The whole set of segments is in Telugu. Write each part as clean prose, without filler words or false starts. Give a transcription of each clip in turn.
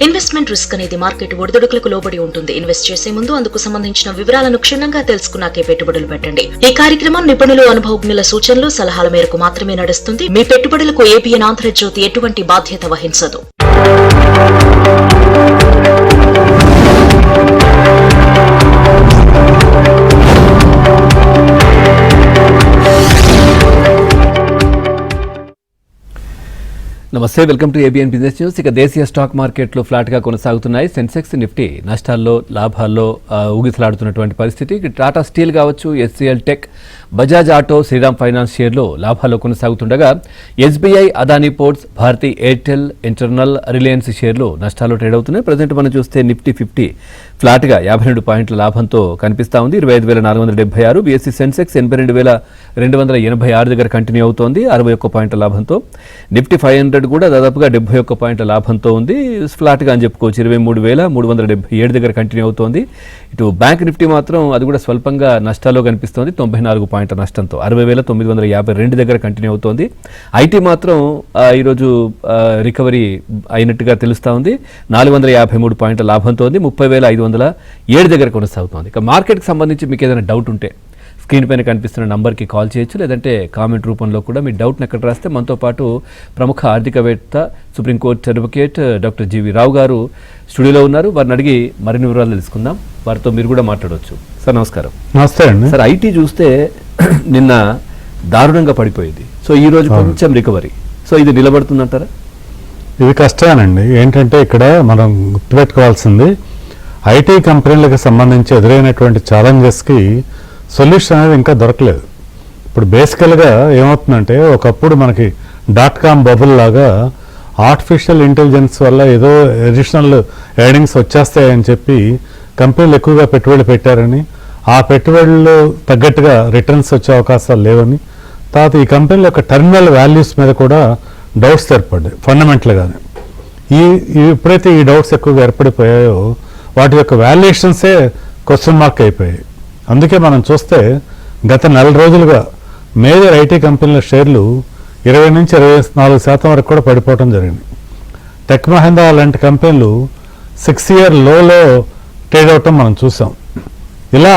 ఇన్వెస్ట్మెంట్ రిస్క్ అనేది మార్కెట్ ఒడిదుడుకులకు లోబడి ఉంటుంది. ఇన్వెస్ట్ చేసే ముందు అందుకు సంబంధించిన వివరాలను క్షుణ్ణంగా తెలుసుకున్నాకే పెట్టుబడులు పెట్టండి. ఈ కార్యక్రమం నిపుణులు, అనుభవజ్ఞుల సూచనలు, సలహాల మేరకు మాత్రమే నడుస్తుంది. మీ పెట్టుబడులకు ఏబిఎన్ ఆంధ్రజ్యోతి ఎటువంటి బాధ్యత వహించదు. నమస్తే, welcome to ABN business news. ఇక దేశీయ స్టాక్ మార్కెట్లు ఫ్లాట్గా కొనసాగుతున్నాయి. సెన్సెక్స్, నిఫ్టీ నష్టాల్లో, లాభాల్లో ఊగిసలాడుతున్నటువంటి పరిస్థితి. టాటా స్టీల్ కావచ్చు, HCL Tech, Bajaj Auto, Shriram Finance షేర్లు లాభాల్లో కొనసాగుతుండగా SBI, Adani Ports, Bharti Airtel, Eternal, Reliance షేర్లు నష్టాల్లో ట్రేడ్ అవుతున్నాయి. ప్రజెంట్ మనం చూస్తే నిఫ్టీ 50 ఫ్లాట్గా 52 పాయింట్ల లాభంతో కనిపిస్తూ ఉంది. 25,476. బీఎస్సీ సెన్సెక్స్ 82,286 దగ్గర కంటిన్యూ అవుతోంది 61 పాయింట్ల లాభంతో. నిఫ్టీ 500 కూడా దాదాపుగా 71 పాయింట్ల లాభంతో ఉంది. ఫ్లాట్గా అని చెప్పుకోవచ్చు. 23,377 దగ్గర కంటిన్యూ అవుతోంది. ఇటు బ్యాంక్ నిఫ్టీ మాత్రం అది కూడా స్వల్పంగా నష్టాల్లో కనిపిస్తోంది. 94 పాయింట్ల నష్టంతో 60,952 దగ్గర కంటిన్యూ అవుతోంది. ఐటీ మాత్రం ఈరోజు రికవరీ అయినట్టుగా తెలుస్తూ ఉంది. 453 పాయింట్ల లాభంతో ఉంది. 30,507 దగ్గర కొనసాగుతోంది. ఇక మార్కెట్కి సంబంధించి మీకు ఏదైనా డౌట్ ఉంటే స్క్రీన్ పైన కనిపిస్తున్న నంబర్కి కాల్ చేయొచ్చు, లేదంటే కామెంట్ రూపంలో కూడా మీ డౌట్ని ఎక్కడ రాస్తే మనతో పాటు ప్రముఖ ఆర్థికవేత్త, సుప్రీంకోర్టు అడ్వకేట్ డాక్టర్ జీవి రావు గారు స్టూడియోలో ఉన్నారు. వారిని అడిగి మరిన్ని వివరాలు తెలుసుకుందాం. వారితో మీరు కూడా మాట్లాడవచ్చు. సార్ నమస్కారం. నమస్తే అండి. సార్, ఐటీ చూస్తే నిన్న దారుణంగా పడిపోయింది. సో ఈ రోజు కొంచెం రికవరీ. సో ఇది నిలబడుతుందంటారా? ఇది కష్టమేనండి. ఏంటంటే ఇక్కడ మనం గుర్తుపెట్టుకోవాల్సింది, ఐటీ కంపెనీలకు సంబంధించి ఎదురైనటువంటి ఛాలెంజెస్కి సొల్యూషన్ అనేది ఇంకా దొరకలేదు. ఇప్పుడు బేసికల్గా ఏమవుతుందంటే, ఒకప్పుడు మనకి .com బబుల్ లాగా ఆర్టిఫిషియల్ ఇంటెలిజెన్స్ వల్ల ఏదో అడిషనల్ ఎర్నింగ్స్ వచ్చేస్తాయని చెప్పి కంపెనీలు ఎక్కువగా పెట్టుబడులు పెట్టారని, ఆ పెట్టుబడులు తగ్గట్టుగా రిటర్న్స్ వచ్చే అవకాశాలు లేవని, తర్వాత ఈ కంపెనీల యొక్క టర్మినల్ వాల్యూస్ మీద కూడా డౌట్స్ ఏర్పడ్డాయి ఫండమెంటల్గానే. ఎప్పుడైతే ఈ డౌట్స్ ఎక్కువగా ఏర్పడిపోయాయో వాటి యొక్క వాల్యుయేషన్సే క్వశ్చన్ మార్క్ అయిపోయాయి. అందుకే మనం చూస్తే గత 4 రోజులుగా మేజర్ ఐటీ కంపెనీల షేర్లు 20 నుంచి 24% వరకు కూడా పడిపోవడం జరిగింది. టెక్ మహీంద్రా లాంటి కంపెనీలు 6 ఇయర్ లోలో ట్రేడ్ అవటం మనం చూసాం. ఇలా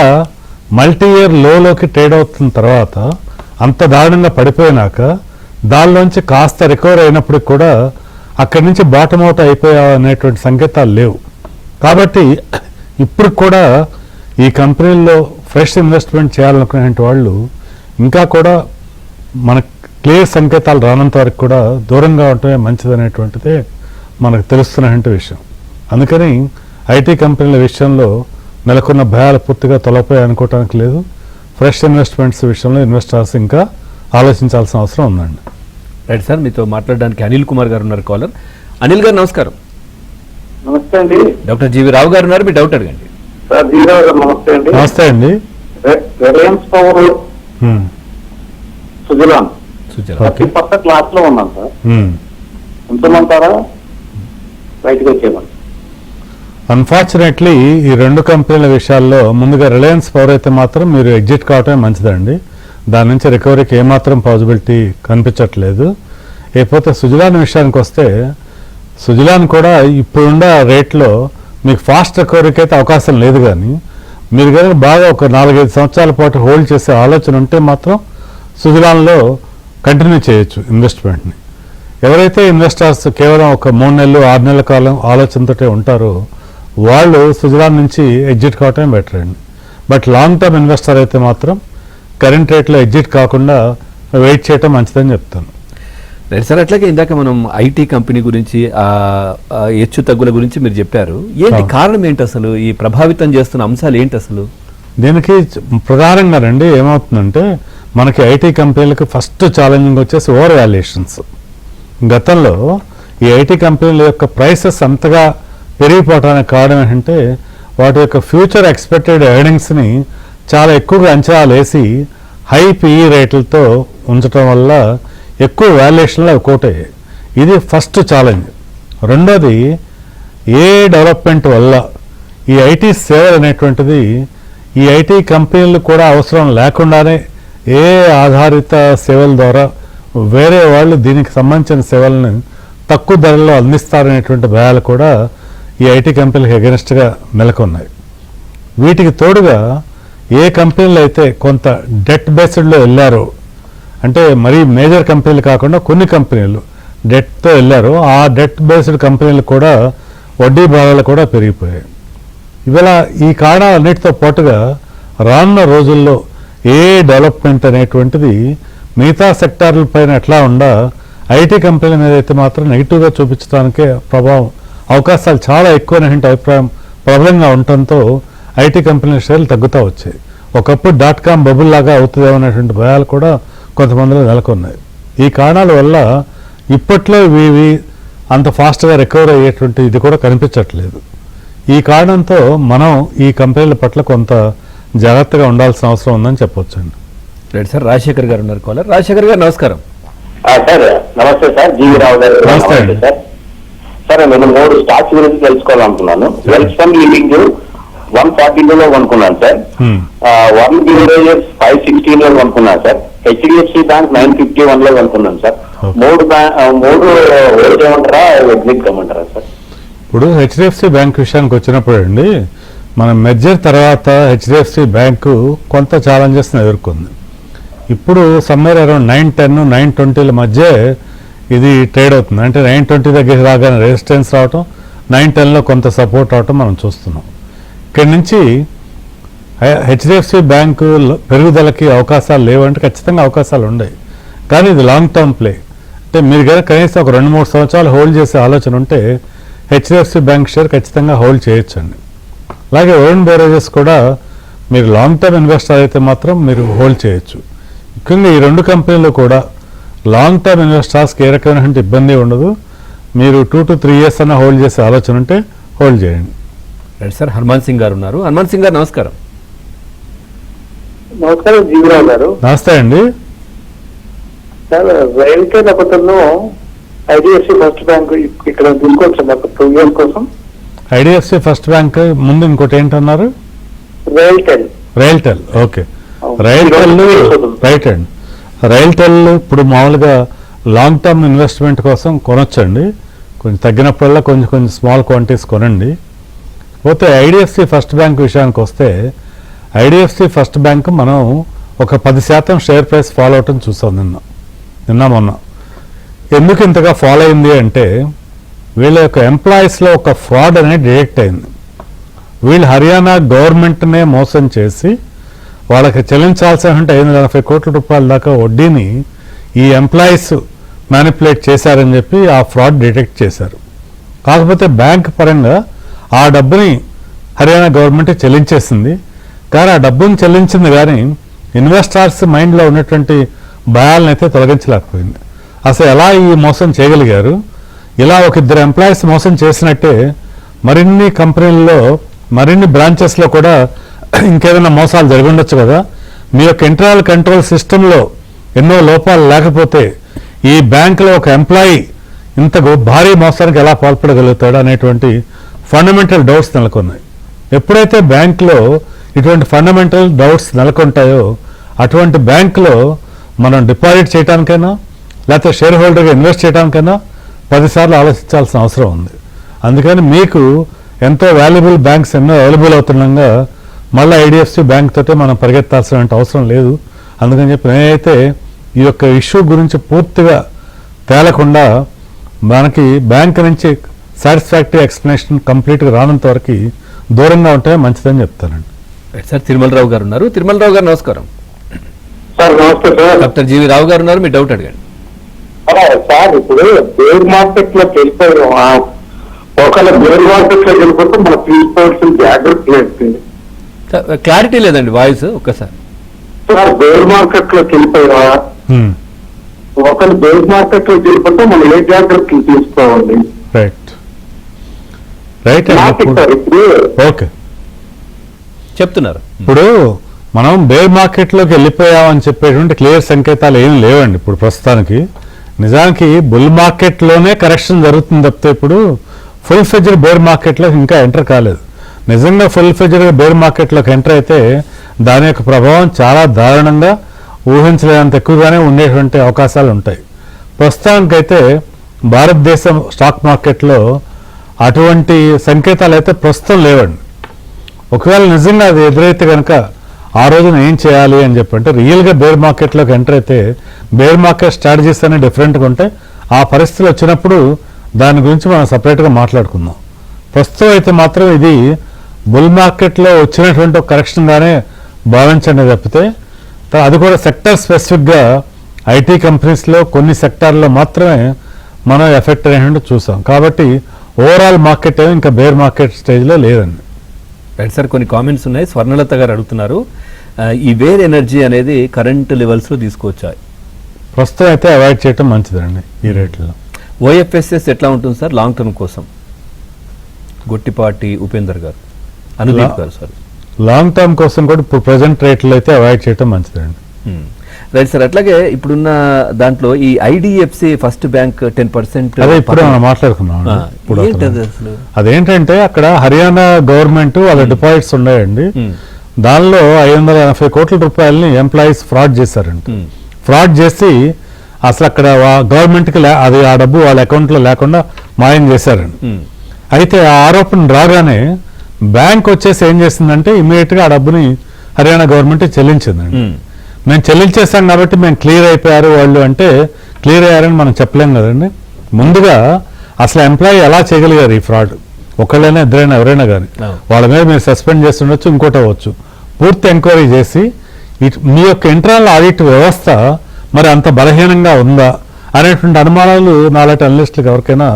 మల్టీ ఇయర్ లోలోకి ట్రేడ్ అవుతున్న తర్వాత అంత దారుణంగా పడిపోయినాక దానిలోంచి కాస్త రికవర్ అయినప్పటికి కూడా అక్కడి నుంచి బాటమ్ అవుట్ అయిపోయా అనేటువంటి సంకేతాలు లేవు. కాబట్టి ఇప్పుడు కూడా ఈ కంపెనీల్లో ఫ్రెష్ ఇన్వెస్ట్మెంట్ చేయాలనుకునే వాళ్ళు ఇంకా కూడా మనకు క్లియర్ సంకేతాలు రానంత వరకు కూడా దూరంగా ఉండటమే మంచిదనేటువంటిదే మనకు తెలుస్తున్నటువంటి విషయం. అందుకని ఐటీ కంపెనీల విషయంలో నెలకొన్న భయాలు పూర్తిగా తొలగిపోయి అనుకోవటానికి లేదు. ఫ్రెష్ ఇన్వెస్ట్మెంట్స్ విషయంలో ఇన్వెస్టర్స్ ఇంకా ఆలోచించాల్సిన అవసరం ఉందండి. రైట్ సార్, మీతో మాట్లాడడానికి అనిల్ కుమార్ గారు ఉన్నారు కాలర్. అనిల్ గారు నమస్కారం. నమస్తే అండి. డాక్టర్ జీవి రావు గారు ఉన్నారు, మీ డౌట్ అడగండి. సార్ జీరావు గారు నమస్తే అండి. నమస్తే అండి. రిలయన్స్ పవర్, సుజలాన్ 30% క్లాస్ లో ఉన్నాను సార్. ఉంచమంటారా, బయటకు వచ్చేయమని? అన్ఫార్చునేట్లీ ఈ 2 కంపెనీల విషయాల్లో ముందుగా రిలయన్స్ పవర్ అయితే మాత్రం మీరు ఎగ్జిట్ కావటమే మంచిదండి. దాని నుంచి రికవరీకి ఏమాత్రం పాసిబిలిటీ కనిపించట్లేదు. లేకపోతే సుజలాన్ విషయానికి వస్తే, సుజలాన్ కూడా ఇప్పుడున్న రేట్లో మీకు ఫాస్ట్ రికవరీకి అయితే అవకాశం లేదు. కానీ మీరు కనుక బాగా ఒక 4-5 సంవత్సరాల పాటు హోల్డ్ చేసే ఆలోచన ఉంటే మాత్రం సుజలాన్లో కంటిన్యూ చేయొచ్చు ఇన్వెస్ట్మెంట్ని. ఎవరైతే ఇన్వెస్టర్స్ కేవలం ఒక 3 నెలలు 6 నెలల కాలం ఆలోచనతో ఉంటారో వాళ్ళు సుజలాన్ నుంచి ఎగ్జిట్ కావటమే బెటర్ అండి. బట్ లాంగ్ టర్మ్ ఇన్వెస్టర్ అయితే మాత్రం కరెంట్ రేట్లో ఎగ్జిట్ కాకుండా వెయిట్ చేయటం మంచిదని చెప్తాను. రైట్ సార్, అట్లాగే ఇందాక మనం ఐటీ కంపెనీ గురించి హెచ్చు తగ్గుల గురించి మీరు చెప్పారు. ఏంటి కారణం ఏంటి అసలు? ఈ ప్రభావితం చేస్తున్న అంశాలు ఏంటి అసలు? దీనికి ప్రధానంగా రండి ఏమవుతుందంటే, మనకి ఐటీ కంపెనీలకు ఫస్ట్ ఛాలెంజింగ్ వచ్చేసి ఓవర్ వాల్యుయేషన్స్. గతంలో ఈ ఐటీ కంపెనీల యొక్క ప్రైసెస్ అంతగా పెరిగిపోవడానికి కారణం ఏంటంటే, వాటి యొక్క ఫ్యూచర్ ఎక్స్పెక్టెడ్ ఎర్నింగ్స్ని చాలా ఎక్కువగా అంచనాలు వేసి హై పిఈ రేట్లతో ఉంచడం వల్ల ఎక్కువ వాల్యుయేషన్లు అవి కోట్ అయ్యాయి. ఇది ఫస్ట్ ఛాలెంజ్. రెండోది, ఏ డెవలప్మెంట్ వల్ల ఈ ఐటీ సేవలు అనేటువంటిది ఈ ఐటీ కంపెనీలు కూడా అవసరం లేకుండానే ఏ ఆధారిత సేవల ద్వారా వేరే వాళ్ళు దీనికి సంబంధించిన సేవలను తక్కువ ధరలో అందిస్తారనేటువంటి భయాలు కూడా ఈ ఐటీ కంపెనీలకు ఎగెనిస్ట్గా నెలకొన్నాయి. వీటికి తోడుగా ఏ కంపెనీలు అయితే కొంత డెట్ బేస్డ్లో వెళ్ళారో, అంటే మరీ మేజర్ కంపెనీలు కాకుండా కొన్ని కంపెనీలు డెట్తో వెళ్ళారో, ఆ డెట్ బేస్డ్ కంపెనీలు కూడా వడ్డీ భారాలు కూడా పెరిగిపోయాయి. ఇవాళ ఈ కారణాలన్నిటితో పాటుగా రానున్న రోజుల్లో ఏ డెవలప్మెంట్ అనేటువంటిది మిగతా సెక్టార్ల పైన ఎట్లా ఉండా ఐటీ కంపెనీల మీద అయితే మాత్రం నెగిటివ్గా చూపించడానికే అవకాశాలు చాలా ఎక్కువైనటువంటి అభిప్రాయం ప్రబలంగా ఉండటంతో ఐటీ కంపెనీల షేర్లు తగ్గుతూ వచ్చాయి. ఒకప్పుడు .com బబుల్ లాగా అవుతుందేమో అనేటువంటి భయాలు కూడా కొంతమందిలో నెలకొన్నాయి. ఈ కారణాల వల్ల ఇప్పట్లో ఇవి అంత ఫాస్ట్గా రికవర్ అయ్యేటువంటి ఇది కూడా కనిపించట్లేదు. ఈ కారణంతో మనం ఈ కంపెనీల పట్ల కొంత జాగ్రత్తగా ఉండాల్సిన అవసరం ఉందని చెప్పొచ్చండి. రైట్ సార్, రాజశేఖర్ గారు ఉన్నారు కాలర్. రాజశేఖర్ గారు నమస్కారం. సార్ నమస్తే సార్, జీవి రావు గారు. నమస్తే అండి. సార్ నేను 3 స్టాక్స్ గురించి తెలుసుకోవాలనుకున్నాను. వెల్స్పన్ లివింగ్ 142లో కొనుక్కున్నాను సార్. 1 బివరేజెస్ 516లో కొనుక్కున్నాను సార్. హెచ్డిఎఫ్సి బ్యాంక్ 951లో కొనుక్కున్నాను సార్. 3 హోల్డ్ చేయమంటారా, ఎగ్జిట్ కమ్మంటారా సార్? ఇప్పుడు హెచ్డిఎఫ్సి బ్యాంక్ విషయానికి వచ్చినప్పుడు అండి, మన మెర్జర్ తర్వాత హెచ్డిఎఫ్సి బ్యాంకు కొంత ఛాలెంజెస్ని ఎదుర్కొంది. ఇప్పుడు సమ్మర్ అరౌండ్ 910, 920ల మధ్య ఇది ట్రేడ్ అవుతుంది. అంటే 920 దగ్గర రాగానే రెసిస్టెన్స్ రావటం, 910లో కొంత సపోర్ట్ రావటం మనం చూస్తున్నాం. ఇక్కడి నుంచి హెచ్డిఎఫ్సి బ్యాంకు పెరుగుదలకి అవకాశాలు లేవంటే ఖచ్చితంగా అవకాశాలు ఉన్నాయి. కానీ ఇది లాంగ్ టర్మ్ ప్లే. అంటే మీరు కనుక కనీసం ఒక 2-3 సంవత్సరాలు హోల్డ్ చేసే ఆలోచన ఉంటే హెచ్డిఎఫ్సి బ్యాంక్ షేర్ ఖచ్చితంగా హోల్డ్ చేయొచ్చండి. అలాగే వరుణ్ బెవరేజెస్ కూడా మీరు లాంగ్ టర్మ్ ఇన్వెస్టర్ అయితే మాత్రం మీరు హోల్డ్ చేయొచ్చు. ముఖ్యంగా ఈ 2 కంపెనీలు కూడా లాంగ్ టర్మ్ ఇన్వెస్టర్స్కి ఏ రకమైన ఇబ్బంది ఉండదు. మీరు 2 to 3 years అన్న హోల్డ్ చేసే ఆలోచన ఉంటే హోల్డ్ చేయండి. రైట్ సార్, హనుమాన్ సింగ్ గారు ఉన్నారు. హనుమాన్ సింగ్ గారు నమస్కారం. నమస్కారం జీవిరావు గారు. నమస్తే అండి. సార్ రైల్టెల్ ఒకటను ఐడిఎఫ్సి ఫస్ట్ బ్యాంక్ ఇక్కడ తీసుకోవచ్చు మాకు 2 years కోసం. ఐడిఎఫ్సి ఫస్ట్ బ్యాంక్ ముందు ఇంకోటి ఏంటన్నారు? రైల్టెల్. ఓకే, రైల్టెల్ రైట్ అండి. రైల్టెల్ ఇప్పుడు మామూలుగా లాంగ్ టర్మ్ ఇన్వెస్ట్మెంట్ కోసం కొనొచ్చండి. కొంచెం తగ్గినప్పుడల్లా కొంచెం స్మాల్ క్వాంటిటీస్ కొనండి. పోతే ఐడిఎఫ్సి ఫస్ట్ బ్యాంక్ విషయానికి వస్తే ఐడిఎఫ్సి ఫస్ట్ బ్యాంక్ మనం ఒక 10% షేర్ ప్రైస్ ఫాలో అవటం చూసాం నిన్న మొన్న. ఎందుకు ఇంతగా ఫాలో అయింది అంటే వీళ్ళ యొక్క ఎంప్లాయీస్లో ఒక ఫ్రాడ్ అనేది డిటెక్ట్ అయింది. వీళ్ళు హర్యానా గవర్నమెంట్నే మోసం చేసి వాళ్ళకి చెల్లించాల్సిన 580 కోట్ల రూపాయల దాకా వడ్డీని ఈ ఎంప్లాయీస్ మ్యానిపులేట్ చేశారని చెప్పి ఆ ఫ్రాడ్ డిటెక్ట్ చేశారు. కాకపోతే బ్యాంక్ పరంగా ఆ డబ్బుని హర్యానా గవర్నమెంట్ చెల్లించేసింది. కానీ ఆ డబ్బుని చెల్లించింది కానీ ఇన్వెస్టర్స్ మైండ్లో ఉన్నటువంటి భయాలను అయితే తొలగించలేకపోయింది. అసలు ఎలా ఈ మోసం చేయగలిగారు? ఇలా ఒక 2 ఎంప్లాయీస్ మోసం చేసినట్టే మరిన్ని కంపెనీల్లో మరిన్ని బ్రాంచెస్లో కూడా ఇంకేదైనా మోసాలు జరిగి ఉండొచ్చు కదా. మీ యొక్క ఇంటర్నల్ కంట్రోల్ సిస్టంలో ఎన్నో లోపాలు లేకపోతే ఈ బ్యాంకులో ఒక ఎంప్లాయీ ఇంత భారీ మోసానికి ఎలా పాల్పడగలుగుతాడు అనేటువంటి ఫండమెంటల్ డౌట్స్ నెలకొన్నాయి. ఎప్పుడైతే బ్యాంకులో ఇటువంటి ఫండమెంటల్ డౌట్స్ నెలకొంటాయో అటువంటి బ్యాంకులో మనం డిపాజిట్ చేయడానికైనా లేకపోతే షేర్ హోల్డర్గా ఇన్వెస్ట్ చేయడానికైనా 10 సార్లు ఆలోచించాల్సిన అవసరం ఉంది. అందుకని మీకు ఎంతో వాల్యుబుల్ బ్యాంక్స్ ఎన్నో అవైలబుల్ అవుతుండగా మళ్ళీ ఐడిఎఫ్సి బ్యాంక్ తోటే మనం పరిగెత్తాల్సిన అవసరం లేదు. అందుకని చెప్పి నేనైతే ఈ యొక్క ఇష్యూ గురించి పూర్తిగా తేలకుండా మనకి బ్యాంక్ నుంచి సాటిస్ఫాక్టరీ ఎక్స్ప్లెనేషన్ కంప్లీట్గా రానంత వరకు దూరంగా ఉంటే మంచిదని చెప్తానండి. సార్ తిరుమలరావు గారు ఉన్నారు. తిరుమలరావు గారు నమస్కారం. సార్ నమస్తే సార్. డాక్టర్ జీవి రావు గారు ఉన్నారు. మీ డౌట్ అడగండి. సార్ ఇప్పుడు బేర్ మార్కెట్ లోకి వెళ్ళిపోయాం. ఒకవేళ బేర్ మార్కెట్ లోకి వెళ్ళిపోతే మన తీసుకోవాల్సిన జాగ్రత్త లేదు. క్లారిటీ లేదండి వాయిస్ ఒక్కసారి. సార్ బేర్ మార్కెట్ లోకి వెళ్ళిపోయా, ఒకవేళ బేర్ మార్కెట్ లోకి వెళ్ళిపోతే మనం ఏ జాగ్రత్తలు తీసుకోవాలి? రైట్ ఇప్పుడు ఓకే చెప్తున్నారు. ఇప్పుడు మనం బేర్ మార్కెట్లోకి వెళ్ళిపోయామని చెప్పేటువంటి క్లియర్ సంకేతాలు ఏమి లేవండి ఇప్పుడు ప్రస్తుతానికి. నిజానికి బుల్ మార్కెట్లోనే కరెక్షన్ జరుగుతుంది తప్పితే ఇప్పుడు ఫుల్ ఫెజ్డ్ బేర్ మార్కెట్లో ఇంకా ఎంటర్ కాలేదు. నిజంగా ఫుల్ ఫెజ్డ్ బేర్ మార్కెట్లోకి ఎంటర్ అయితే దాని యొక్క ప్రభావం చాలా దారుణంగా ఊహించలేనంత ఎక్కువగానే ఉండేటువంటి అవకాశాలు ఉంటాయి. ప్రస్తుతానికైతే భారతదేశం స్టాక్ మార్కెట్లో అటువంటి సంకేతాలు అయితే ప్రస్తుతం లేవండి. ఒకవేళ నిజంగా అది ఎదురైతే కనుక ఆ రోజున ఏం చేయాలి అని చెప్పి అంటే రియల్గా బేర్ మార్కెట్లోకి ఎంటర్ అయితే బేర్ మార్కెట్ స్ట్రాటజీస్ అనేవి డిఫరెంట్గా ఉంటాయి. ఆ పరిస్థితులు వచ్చినప్పుడు దాని గురించి మనం సపరేట్గా మాట్లాడుకుందాం. ప్రస్తుతం అయితే మాత్రం ఇది బుల్ మార్కెట్లో వచ్చినటువంటి ఒక కరెక్షన్గానే భావించండి తప్పితే అది కూడా సెక్టర్ స్పెసిఫిక్గా ఐటీ కంపెనీస్లో కొన్ని సెక్టార్లో మాత్రమే మనం ఎఫెక్ట్ అనేటువంటి చూసాం. కాబట్టి ఓవరాల్ మార్కెట్ ఏమో ఇంకా బేర్ మార్కెట్ స్టేజ్లో లేదండి. రైట్ సార్, కొన్ని కామెంట్స్ ఉన్నాయి. స్వర్ణలత గారు అడుగుతున్నారు, ఈ వేర్ ఎనర్జీ అనేది కరెంట్ లెవెల్స్లో తీసుకోవచ్చా? ప్రస్తుతం అయితే అవాయిడ్ చేయడం మంచిదండి ఈ రేట్లో. ఓఎఫ్ఎస్ఎస్ ఎట్లా ఉంటుంది సార్ లాంగ్ టర్మ్ కోసం? గొట్టిపాటి ఉపేందర్ గారు, అనుదీప్ గారు సార్. లాంగ్ టర్మ్ కోసం కూడా ఇప్పుడు ప్రజెంట్ రేట్లో అయితే అవాయిడ్ చేయడం మంచిదండి. రైట్ సార్, అట్లాగే ఇప్పుడున్న దాంట్లో ఈ ఐడిఎఫ్సి ఫస్ట్ బ్యాంక్ 10% అదే ఇప్పుడు మనం మాట్లాడుకున్నాం. ఇప్పుడు అదేంటంటే అక్కడ హర్యానా గవర్నమెంట్ వాళ్ళ డిపాజిట్స్ ఉన్నాయండి. దానిలో 580 కోట్ల రూపాయలని ఎంప్లాయీస్ ఫ్రాడ్ చేశారండి. ఫ్రాడ్ చేసి అసలు అక్కడ గవర్నమెంట్కి అది ఆ డబ్బు వాళ్ళ అకౌంట్లో లేకుండా మాయం చేశారండి. అయితే ఆ ఆరోపణ రాగానే బ్యాంక్ వచ్చేసి ఏం చేసిందంటే ఇమీడియట్గా ఆ డబ్బుని హర్యానా గవర్నమెంట్ చెల్లించిందండి. మేము చెల్లించేస్తాం కాబట్టి మేము క్లియర్ అయిపోయారు వాళ్ళు అంటే క్లియర్ అయ్యారని మనం చెప్పలేం కదండి. ముందుగా అసలు ఎంప్లాయీ ఎలా చేయగలిగారు ఈ ఫ్రాడ్? ఒకళ్ళైనా ఇద్దరైనా ఎవరైనా కానీ వాళ్ళ మీద మీరు సస్పెండ్ చేస్తుండొచ్చు, ఇంకోటి అవ్వచ్చు. పూర్తి ఎంక్వైరీ చేసి మీ యొక్క ఇంటర్నల్ ఆడిట్ వ్యవస్థ మరి అంత బలహీనంగా ఉందా అనేటువంటి అనుమానాలు నాలాంటి అనలిస్టులకు ఎవరికైనా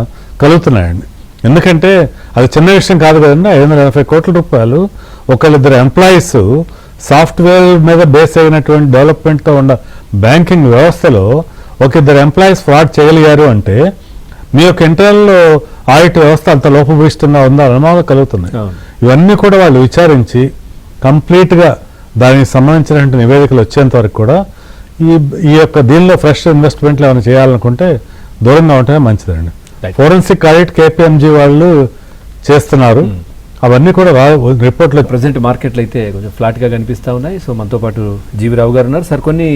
కలుగుతున్నాయండి. ఎందుకంటే అది చిన్న విషయం కాదు కదండి. 580 కోట్ల రూపాయలు ఒకళ్ళిద్దరు ఎంప్లాయీస్ సాఫ్ట్వేర్ మీద బేస్ అయినటువంటి డెవలప్మెంట్తో ఉన్న బ్యాంకింగ్ వ్యవస్థలో ఒక ఇద్దరు ఎంప్లాయీస్ ఫ్రాడ్ చేయగలిగారు అంటే మీ యొక్క ఇంటర్నల్ ఆడిట్ వ్యవస్థ అంత లోపభూయిష్టంగా ఉందా అనుమానాలు కలుగుతున్నాయి. ఇవన్నీ కూడా వాళ్ళు విచారించి కంప్లీట్గా దానికి సంబంధించినటువంటి నివేదికలు వచ్చేంత వరకు కూడా ఈ యొక్క దీనిలో ఫ్రెష్ ఇన్వెస్ట్మెంట్లు ఏమైనా చేయాలనుకుంటే దూరంగా ఉంటేనే మంచిదండి. ఫోరెన్సిక్ ఆడిట్ KPMG వాళ్ళు చేస్తున్నారు. అవన్నీ కూడా రిపోర్ట్లో ప్రజెంట్ మార్కెట్లో అయితే కొంచెం ఫ్లాట్గా కనిపిస్తూ ఉన్నాయి. సో మనతో పాటు జీవిరావు గారు ఉన్నారు. సార్, కొన్ని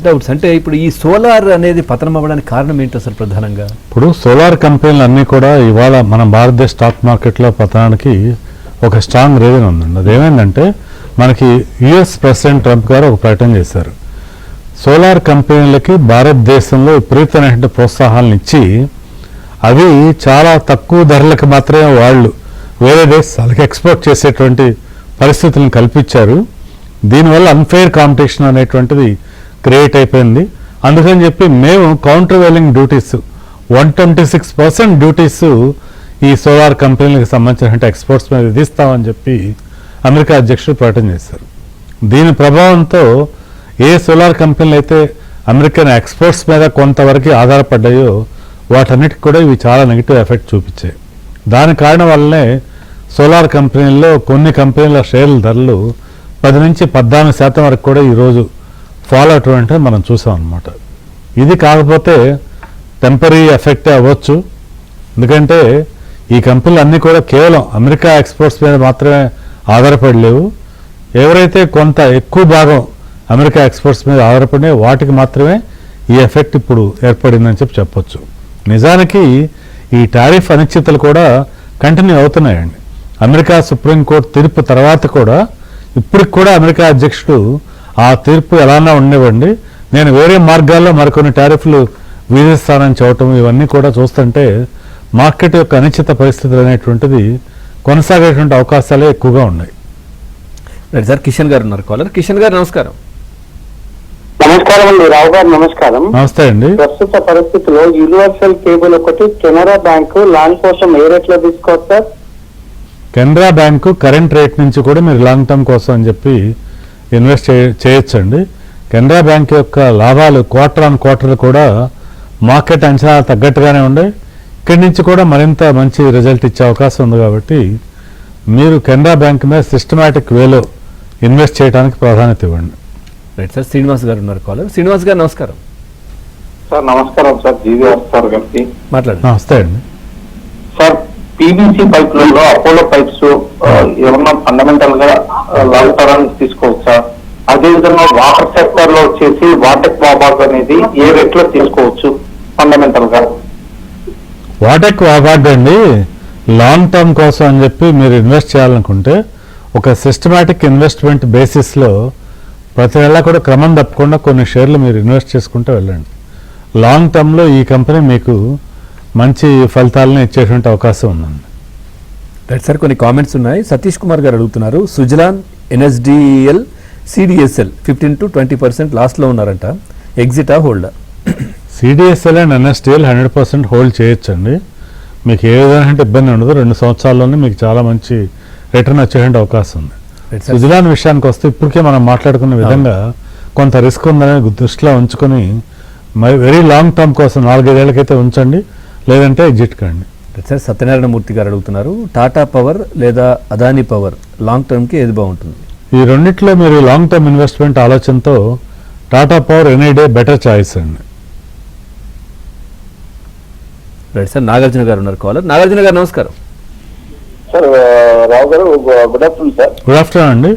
డౌట్స్ అంటే ఇప్పుడు ఈ సోలార్ అనేది పతనం అవ్వడానికి కారణం ఏంటో సార్ ప్రధానంగా? ఇప్పుడు సోలార్ కంపెనీలు అన్నీ కూడా ఇవాళ మన భారతదేశ స్టాక్ మార్కెట్లో పతనానికి ఒక స్ట్రాంగ్ రీజన్ ఉందండి. అదేమైందంటే మనకి US ప్రెసిడెంట్ ట్రంప్ గారు ఒక ప్రకటన చేశారు. సోలార్ కంపెనీలకి భారతదేశంలో విపరీతమైనటువంటి ప్రోత్సాహాలను ఇచ్చి అవి చాలా తక్కువ ధరలకు మాత్రమే వాళ్ళు వేరే దేశాలకు ఎక్స్పోర్ట్ చేసేటువంటి పరిస్థితులను కల్పించారు. దీనివల్ల అన్ఫెయిర్ కాంపిటీషన్ అనేటువంటిది క్రియేట్ అయిపోయింది. అందుకని చెప్పి మేము కౌంటర్ వెయిలింగ్ డ్యూటీస్ 126% డ్యూటీస్ ఈ సోలార్ కంపెనీలకు సంబంధించిన ఎక్స్పోర్ట్స్ మీద విధిస్తామని చెప్పి అమెరికా అధ్యక్షుడు ప్రకటన చేశారు. దీని ప్రభావంతో ఏ సోలార్ కంపెనీలు అయితే అమెరికన్ ఎక్స్పోర్ట్స్ మీద కొంతవరకు ఆధారపడ్డాయో వాటన్నిటికి కూడా ఇవి చాలా నెగిటివ్ ఎఫెక్ట్ చూపించాయి. దాని కారణం వల్లనే సోలార్ కంపెనీల్లో కొన్ని కంపెనీల షేర్ల ధరలు 10 నుంచి 14% వరకు కూడా ఈరోజు ఫాలో అవటం మనం చూసాం అన్నమాట. ఇది కాకపోతే టెంపరీ ఎఫెక్టే అవ్వచ్చు. ఎందుకంటే ఈ కంపెనీలు అన్నీ కూడా కేవలం అమెరికా ఎక్స్పోర్ట్స్ మీద మాత్రమే ఆధారపడలేవు. ఎవరైతే కొంత ఎక్కువ భాగం అమెరికా ఎక్స్పోర్ట్స్ మీద ఆధారపడినా వాటికి మాత్రమే ఈ ఎఫెక్ట్ ఇప్పుడు ఏర్పడిందని చెప్పొచ్చు. నిజానికి ఈ టారిఫ్ అనిశ్చితలు కూడా కంటిన్యూ అవుతున్నాయండి. అమెరికా సుప్రీంకోర్టు తీర్పు తర్వాత కూడా ఇప్పటికి కూడా అమెరికా అధ్యక్షుడు ఆ తీర్పు ఎలానా ఉండేవండి, నేను వేరే మార్గాల్లో మరికొన్ని టారిఫ్లు విధిస్తానని చెప్పటం ఇవన్నీ కూడా చూస్తుంటే మార్కెట్ యొక్క అనిశ్చిత పరిస్థితులు అనేటువంటిది కొనసాగేటువంటి అవకాశాలే ఎక్కువగా ఉన్నాయి. రైట్ సార్, కిషన్ గారు ఉన్నారు కాలర్. కిషన్ గారు నమస్కారం. నమస్కారం అండి, రావు గారు నమస్కారం. నమస్తే అండి. ప్రస్తుత పరిస్థితిలో యూనివర్సల్ కేబుల్ ఒకటి కెనరా బ్యాంకు లాంగ్ కోసం ఏ రేట్ లో తీసుకోవచ్చు sir? Canara bank current rate నుంచి కూడా మీరు లాంగ్ టర్మ్ కోసం అని చెప్పి ఇన్వెస్ట్ చేయొచ్చండి. కెనరా బ్యాంక్ యొక్క లాభాలు క్వార్టర్ ఆన్ క్వార్టర్ కూడా మార్కెట్ అంచనా తగ్గట్టుగానే ఉండే, ఇక్కడి నుంచి కూడా మరింత మంచి రిజల్ట్ ఇచ్చే అవకాశం ఉంది. కాబట్టి మీరు కెనరా బ్యాంక్ మీద సిస్టమాటిక్ వేలో ఇన్వెస్ట్ చేయడానికి ప్రాధాన్యత ఇవ్వండి. రైట్ సార్, శ్రీనివాస్ గారు ఉన్నారు కాలర్. శ్రీనివాస్ గారు నమస్కారం. సార్ నమస్కారం సార్, జీవీఆర్ సార్ గారికి మాట్లాడండి. నమస్తే అండి. సార్, PVC పైపులలో అపోలో పైప్స్ ఏమన్నా ఫండమెంటల్ గా లాంగ్ టర్మ్ తీసుకోవచ్చా? అదేవిధంగా వాటర్ సెక్టర్ లో వచ్చేసి వాటెక్ వాబాగ్ అనేది ఏ రేట్ లో తీసుకోవచ్చు ఫండమెంటల్ గా? వాటెక్ వాబాగ్ అండి లాంగ్ టర్మ్ కోసం అని చెప్పి మీరు ఇన్వెస్ట్ చేయాలనుకుంటే ఒక సిస్టమాటిక్ ఇన్వెస్ట్మెంట్ బేసిస్లో ప్రతి నెల కూడా క్రమం తప్పకుండా కొన్ని షేర్లు మీరు ఇన్వెస్ట్ చేసుకుంటూ వెళ్ళండి. లాంగ్ టర్మ్లో ఈ కంపెనీ మీకు మంచి ఫలితాలను ఇచ్చేటువంటి అవకాశం ఉందండి. రైట్ సార్, కొన్ని కామెంట్స్ ఉన్నాయి. సతీష్ కుమార్ గారు అడుగుతున్నారు, సుజలాన్, ఎన్ఎస్డిఎల్, సిడిఎస్ఎల్ 15 to 20% లాస్ట్లో ఉన్నారంట, ఎగ్జిటా హోల్డా? సిడిఎస్ఎల్ అండ్ ఎన్ఎస్డిఎల్ 100% హోల్డ్ చేయొచ్చండి. మీకు ఏ విధమైన ఇబ్బంది ఉండదు. 2 సంవత్సరాల్లోనే మీకు చాలా మంచి రిటర్న్ వచ్చేటువంటి అవకాశం ఉంది. సుజలాన్ విషయానికి వస్తే ఇప్పటికే మనం మాట్లాడుకున్న విధంగా కొంత రిస్క్ ఉందని దృష్టిలో ఉంచుకొని వెరీ లాంగ్ టర్మ్ కోసం 4-5 ఏళ్ళకైతే ఉంచండి, లేదంటే ఎగ్జిట్ కండి. సార్, సత్యనారాయణ మూర్తి గారు అడుగుతున్నారు, టాటా పవర్ లేదా అదానీ పవర్ లాంగ్ టర్మ్కి ఏది బాగుంటుంది? ఈ రెండిట్లో మీరు లాంగ్ టర్మ్ ఇన్వెస్ట్మెంట్ ఆలోచనతో Tata power any day better choice అండి. రైట్ సార్, నాగార్జున గారు ఉన్నారు కాలర్. నాగార్జున గారు నమస్కారం. సార్ రావు గారు good afternoon sir. Good afternoon అండి.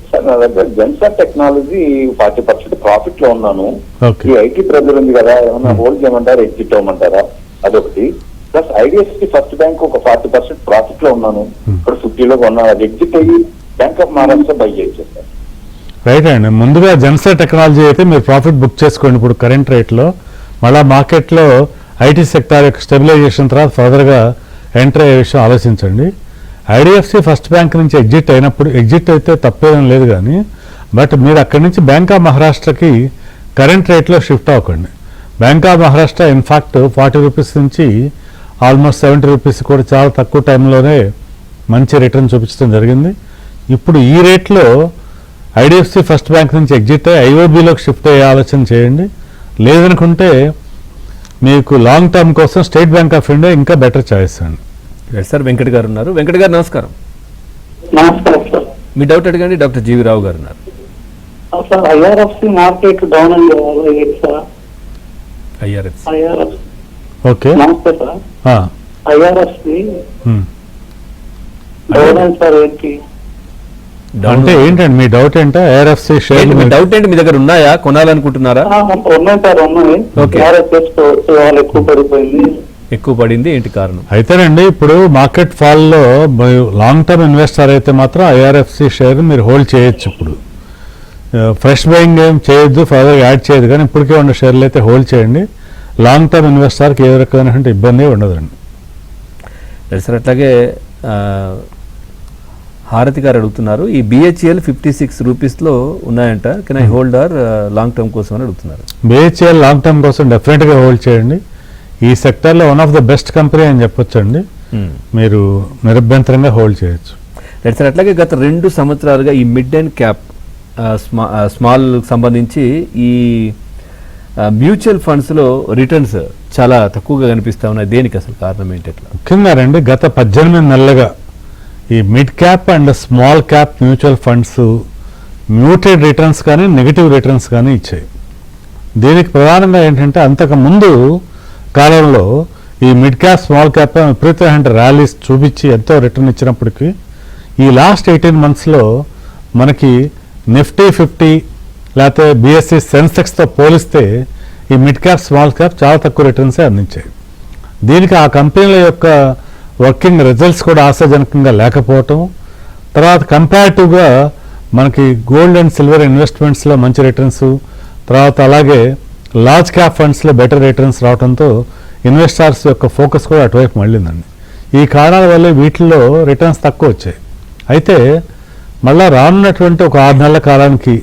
సార్ నా దగ్గర జెన్సార్ టెక్నాలజీ 40% ప్రాఫిట్ లో ఉన్నాను. ఓకే. ఈ ఐటీ ప్రెజర్ ఉంది కదా, ఏమన్నా హోల్డ్ చేయమంటారా, ఎగ్జిట్ అవ్వమంటారా? అదొకటి. ప్లస్ ఐడిఎఫ్సి ఫస్ట్ బ్యాంక్ ఒక 40% ప్రాఫిట్ లో ఉన్నాను, ఇక్కడ 50లో కొన్నాను. అది ఎగ్జిట్ అయ్యి బ్యాంక్ ఆఫ్ మహారాష్ట్ర బై చేయొచ్చు సార్. రైట్ అండి. ముందుగా జెన్సార్ టెక్నాలజీ అయితే మీరు ప్రాఫిట్ బుక్ చేసుకోండి ఇప్పుడు కరెంట్ రేట్లో. మళ్ళీ మార్కెట్లో ఐటీ సెక్టార్ యొక్క స్టెబిలైజేషన్ తర్వాత ఫర్దర్గా ఎంటర్ అయ్యే విషయం ఆలోచించండి. ఐడిఎఫ్సి ఫస్ట్ బ్యాంక్ నుంచి ఎగ్జిట్ అయితే తప్పేం లేదు, కానీ బట్ మీరు అక్కడి నుంచి బ్యాంక్ ఆఫ్ మహారాష్ట్రకి కరెంట్ రేట్లో షిఫ్ట్ అవ్వకండి. Bank of Maharashtra in fact 40 rupees నుంచి ఆల్మోస్ట్ 70 రూపీస్ కూడా చాలా తక్కువ టైంలోనే మంచి రిటర్న్ చూపించడం జరిగింది. ఇప్పుడు ఈ రేట్లో ఐడిఎఫ్సి ఫస్ట్ బ్యాంక్ నుంచి ఎగ్జిట్ అయ్యి ఐఓబీలోకి షిఫ్ట్ అయ్యే ఆలోచన చేయండి. లేదనుకుంటే మీకు లాంగ్ టర్మ్ కోసం స్టేట్ బ్యాంక్ ఆఫ్ ఇండియా ఇంకా బెటర్ చాయిస్ అండి. సార్, వెంకట్ గారు ఉన్నారు. వెంకట్ గారు నమస్కారం. నమస్కారం సార్. మీ డౌట్ అడగండి. డాక్టర్ జీవి రావు గారు ఉన్నారు. సార్ ఐఆర్ఎఫ్సి మార్కెట్ డౌన్ అయ్యింది సార్. IRF okay. నమస్తే సార్. IRFC down sir. ఏంటి అంటే ఏంటండి మీ డౌట్ ఏంటో? ఐఆర్ఎఫ్సి షేర్ మీ డౌట్ ఏంటి? మీ దగ్గర ఉన్నాయా, కొనాలనుకుంటున్నారా? ఉన్నాయి సార్, ఉన్నాయి. ఓకే. ఎక్కువ పడిపోయింది. ఎక్కువ పడింది, ఏంటి కారణం? అయితేనండి ఇప్పుడు మార్కెట్ ఫాల్లో లాంగ్ టర్మ్ ఇన్వెస్టర్ అయితే మాత్రం ఐఆర్ఎఫ్సి షేర్ మీరు హోల్డ్ చేయొచ్చు. ఇప్పుడు ఫ్రెష్ బయింగ్ ఏం చేయొద్దు, ఫర్దర్ యాడ్ చేయదు, కానీ ఇప్పటికే ఉన్న షేర్లు అయితే హోల్డ్ చేయండి. లాంగ్ టర్మ్ ఇన్వెస్టర్కి ఏ రకమైనటువంటి ఇబ్బంది ఉండదండి. సార్, అట్లాగే హారతి గారు అడుగుతున్నారు, ఈ బిహెచ్ఎల్ 56 రూపీస్లో ఉన్నాయంట, can I hold are long term కోసం అని అడుగుతున్నారు. బిహెచ్ఎల్ లాంగ్ టర్మ్ కోసం డెఫినెట్గా హోల్డ్ చేయండి. ఈ సెక్టర్లో one of the best company అని చెప్పొచ్చండి. మీరు నిరభ్యంతరంగా హోల్డ్ చేయొచ్చు. సార్, అట్లాగే గత 2 సంవత్సరాలుగా ఈ మిడ్ అండ్ క్యాప్ స్మాల్ సంబంధించి ఈ మ్యూచువల్ ఫండ్స్లో రిటర్న్స్ చాలా తక్కువగా కనిపిస్తూ ఉన్నాయి. దేనికి అసలు కారణం ఏంటి? ఎట్లా? ముఖ్యంగా రండి, గత 18 నెలలుగా ఈ mid cap and small cap mutual funds muted returns కానీ నెగిటివ్ రిటర్న్స్ కానీ ఇచ్చాయి. దీనికి ప్రధానంగా ఏంటంటే అంతకు ముందు కాలంలో ఈ మిడ్ క్యాప్ స్మాల్ క్యాప్ విపరీతమైన ర్యాలీస్ చూపించి ఎంతో రిటర్న్ ఇచ్చినప్పటికీ ఈ లాస్ట్ 18 monthsలో మనకి నిఫ్టీ 50 లేకపోతే బిఎస్సి సెన్సెక్స్తో పోలిస్తే ఈ మిడ్ క్యాప్ స్మాల్ క్యాప్ చాలా తక్కువ రిటర్న్సే అందించాయి. దీనికి ఆ కంపెనీల యొక్క వర్కింగ్ రిజల్ట్స్ కూడా ఆశాజనకంగా లేకపోవటం, తర్వాత కంపారిటివ్గా మనకి గోల్డ్ అండ్ సిల్వర్ ఇన్వెస్ట్మెంట్స్లో మంచి రిటర్న్స్, తర్వాత అలాగే లార్జ్ క్యాప్ ఫండ్స్లో బెటర్ రిటర్న్స్ రావడంతో ఇన్వెస్టర్స్ యొక్క ఫోకస్ కూడా అటువైపు మళ్ళిందండి. ఈ కారణాల వల్ల వీటిల్లో రిటర్న్స్ తక్కువ వచ్చాయి. అయితే మళ్ళీ రానున్నటువంటి ఒక 6 నెలల కాలానికి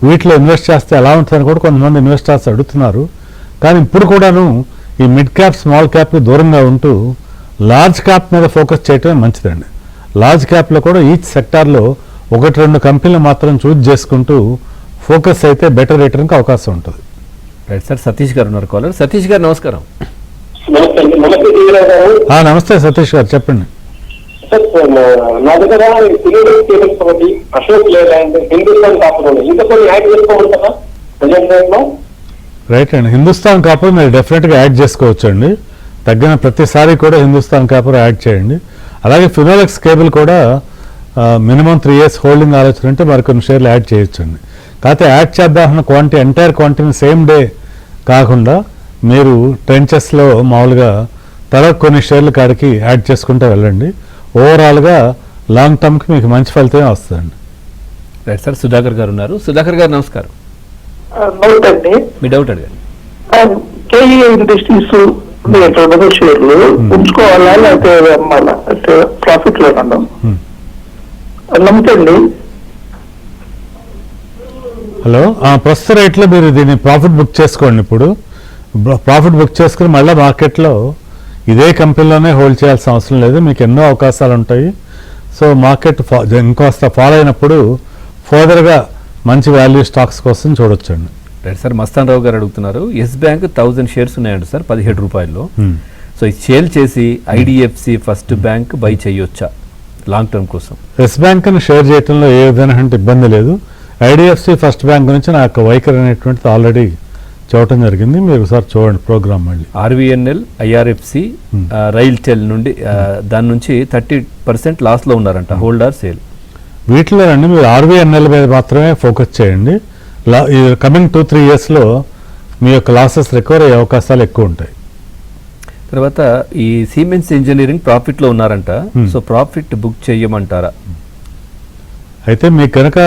వీటిలో ఇన్వెస్ట్ చేస్తే ఎలా ఉంటుందని కూడా కొంతమంది ఇన్వెస్టర్స్ అడుగుతున్నారు. కానీ ఇప్పుడు కూడాను ఈ మిడ్ క్యాప్ స్మాల్ క్యాప్కి దూరంగా ఉంటూ లార్జ్ క్యాప్ మీద ఫోకస్ చేయటమే మంచిదండి. లార్జ్ క్యాప్లో కూడా ఈచ్ సెక్టార్లో 1-2 కంపెనీలు మాత్రం చూజ్ చేసుకుంటూ ఫోకస్ అయితే బెటర్ రిటర్న్కి అవకాశం ఉంటుంది. రైట్ సార్, సతీష్ గారు ఉన్నారు కాలర్. సతీష్ గారు నమస్కారం. నమస్తే సతీష్ గారు, చెప్పండి. నా దగ్గర కేబుల్స్ ఒకటి, అశోక్ లేలాండ్, హిందుస్థాన్ కాపర్ ఇంకా కొన్ని యాడ్ చేసుకోమంటారా ప్రజెంట్ రేట్లో? రైట్ అండి, హిందుస్థాన్ కాపర్ మీరు డెఫినెట్గా యాడ్ చేసుకోవచ్చు అండి. తగ్గిన ప్రతిసారి కూడా హిందుస్థాన్ కాపర్ యాడ్ చేయండి. అలాగే ఫినోలెక్స్ కేబుల్ కూడా మినిమం 3 years హోల్డింగ్ ఆలోచన ఉంటే మరికొన్ని షేర్లు యాడ్ చేయొచ్చు అండి. కాకపోతే యాడ్ చేద్దామన్న క్వాంటిటీ ఎంటైర్ క్వాంటిటీని సేమ్ డే కాకుండా మీరు ట్రెంచెస్లో మామూలుగా తర్వాత కొన్ని షేర్ల కాడికి యాడ్ చేసుకుంటూ వెళ్ళండి. ఓవరాల్గా లాంగ్ టర్మ్కి మీకు మంచి ఫలితమే వస్తుందండి. రైట్ సార్, సుధాకర్ గారు ఉన్నారు. సుధాకర్ గారు నమస్కారం. డౌట్ అండి. మీ డౌట్ అడగండి. కేఈ ఇండస్ట్రీస్ 200 షేర్లు ఉంచుకోవాలా లేకపోతే అమ్మాలా? అంటే ప్రాఫిట్ లో నమ్ముతండి. హలో, ప్రస్తుత రేట్లో మీరు దీన్ని ప్రాఫిట్ బుక్ చేసుకోండి. ఇప్పుడు ప్రాఫిట్ బుక్ చేసుకుని మళ్ళీ మార్కెట్లో ఇదే కంపెనీలోనే హోల్డ్ చేయాల్సిన అవసరం లేదు. మీకు ఎన్నో అవకాశాలు ఉంటాయి. సో మార్కెట్ ఇంకొస్త ఫాలో అయినప్పుడు ఫర్దర్గా మంచి వాల్యూ స్టాక్స్ కోసం చూడొచ్చండి. రైట్ సార్, మస్తాన్ రావు గారు అడుగుతున్నారు. ఎస్ బ్యాంక్ 1000 షేర్స్ ఉన్నాయండి సార్, 17 రూపాయల్లో. సో ఇది సేల్ చేసి ఐడిఎఫ్సి ఫస్ట్ బ్యాంక్ బై చేయొచ్చా లాంగ్ టర్మ్ కోసం? ఎస్ బ్యాంక్ని షేర్ చేయడంలో ఏ విధమైన ఇబ్బంది లేదు. ఐడిఎఫ్సి ఫస్ట్ బ్యాంక్ గురించి నా యొక్క వైఖరి అనేటువంటిది ఆల్రెడీ చూడటం జరిగింది. మీరు ఒకసారి చూడండి ప్రోగ్రామ్ మళ్ళీ. ఆర్వీఎన్ఎల్, ఐఆర్ఎఫ్సి, రైల్టెల్ నుండి దాని నుంచి 30% లాస్లో ఉన్నారంట. Hold are sale? వీటిలో రండి, మీరు ఆర్వీఎన్ఎల్ మీద మాత్రమే ఫోకస్ చేయండి. కమింగ్ 2-3 ఇయర్స్లో మీ యొక్క లాసెస్ రికవర్ అయ్యే అవకాశాలు ఎక్కువ ఉంటాయి. తర్వాత ఈ సిమెంట్స్ ఇంజనీరింగ్ ప్రాఫిట్లో ఉన్నారంట. సో ప్రాఫిట్ బుక్ చేయమంటారా? అయితే మీకు కనుక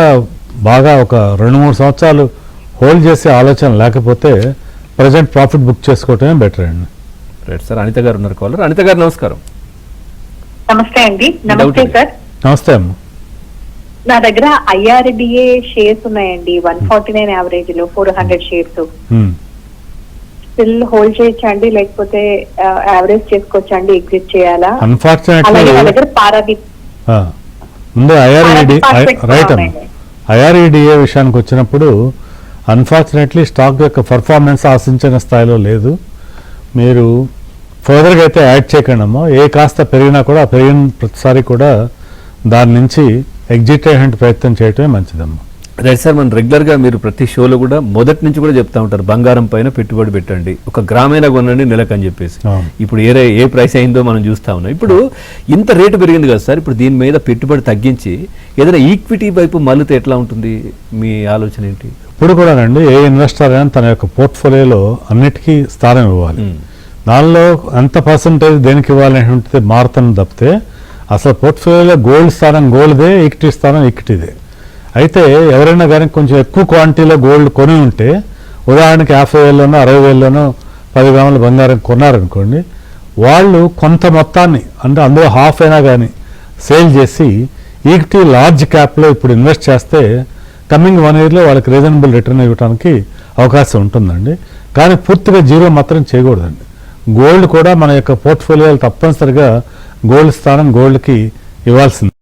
బాగా ఒక 2-3 సంవత్సరాలు హోల్డ్ చేసే ఆలోచన లేకపోతే ప్రజెంట్ ప్రాఫిట్ బుక్ చేసుకోవటమే బెటర్ అండి. రైట్ సార్, అనిత గారు ఉన్నారు కాలర్. అనిత గారు నమస్కారం. నమస్తే అండి. నమస్తే సార్. నమస్తే అమ్మ. నా దగ్గర ఐఆర్డిఏ షేర్స్ ఉన్నాయండి, 149 యావరేజ్ లో 400 షేర్స్. స్టిల్ హోల్డ్ చేయొచ్చా అండి, లేకపోతే యావరేజ్ చేసుకోవచ్చా అండి, ఎగ్జిట్ చేయాలా? అలాగే నా దగ్గర పారాదీప్ ముందు ఐఆర్ఈడిఏ విషయానికి వచ్చినప్పుడు అన్ఫార్చునేట్లీ స్టాక్ యొక్క పర్ఫార్మెన్స్ ఆశించిన స్థాయిలో లేదు. మీరు ఫర్దర్గా అయితే యాడ్ చేయకండి అమ్మా. ఏ కాస్త పెరిగినా కూడా ఆ పెరిగిన ప్రతిసారి కూడా దాని నుంచి ఎగ్జిట్ అయ్యే ప్రయత్నం చేయటమే మంచిదమ్మా. రైట్ సార్, మనం రెగ్యులర్గా మీరు ప్రతి షోలో కూడా మొదటి నుంచి కూడా చెప్తా ఉంటారు బంగారం పైన పెట్టుబడి పెట్టండి, 1 గ్రామైనా కొనండి నెలకు అని చెప్పేసి. ఇప్పుడు ఏ ప్రైస్ అయిందో మనం చూస్తా ఉన్నాం. ఇప్పుడు ఇంత రేటు పెరిగింది కదా సార్, ఇప్పుడు దీని మీద పెట్టుబడి తగ్గించి ఏదైనా ఈక్విటీ వైపు మళ్ళీ ఎట్లా ఉంటుంది? మీ ఆలోచన ఏంటి? ఇప్పుడు కూడా రండి, ఏ ఇన్వెస్టర్ అయినా తన యొక్క పోర్ట్ఫోలియోలో అన్నిటికీ స్థానం ఇవ్వాలి. దానిలో ఎంత పర్సంటేజ్ దేనికి ఇవ్వాలనేటువంటిది మారుతుంది తప్పితే అసలు పోర్ట్ఫోలియోలో గోల్డ్ స్థానం గోల్డ్దే, ఈక్విటీ స్థానం ఈక్విటీదే. అయితే ఎవరైనా కానీ కొంచెం ఎక్కువ క్వాంటిటీలో గోల్డ్ కొని ఉంటే, ఉదాహరణకి 50,000లోనో 60,000లోనో 10 గ్రాముల బంగారం కొన్నారనుకోండి, వాళ్ళు కొంత మొత్తాన్ని అంటే అందులో హాఫ్ అయినా కానీ సేల్ చేసి ఈక్విటీ లార్జ్ క్యాప్లో ఇప్పుడు ఇన్వెస్ట్ చేస్తే కమింగ్ 1 ఇయర్లో వాళ్ళకి రీజనబుల్ రిటర్న్ ఇవ్వడానికి అవకాశం ఉంటుందండి. కానీ పూర్తిగా జీరో మాత్రం చేయకూడదండి. గోల్డ్ కూడా మన యొక్క పోర్ట్ఫోలియోలో తప్పనిసరిగా గోల్డ్ స్థానం గోల్డ్కి ఇవ్వాల్సింది.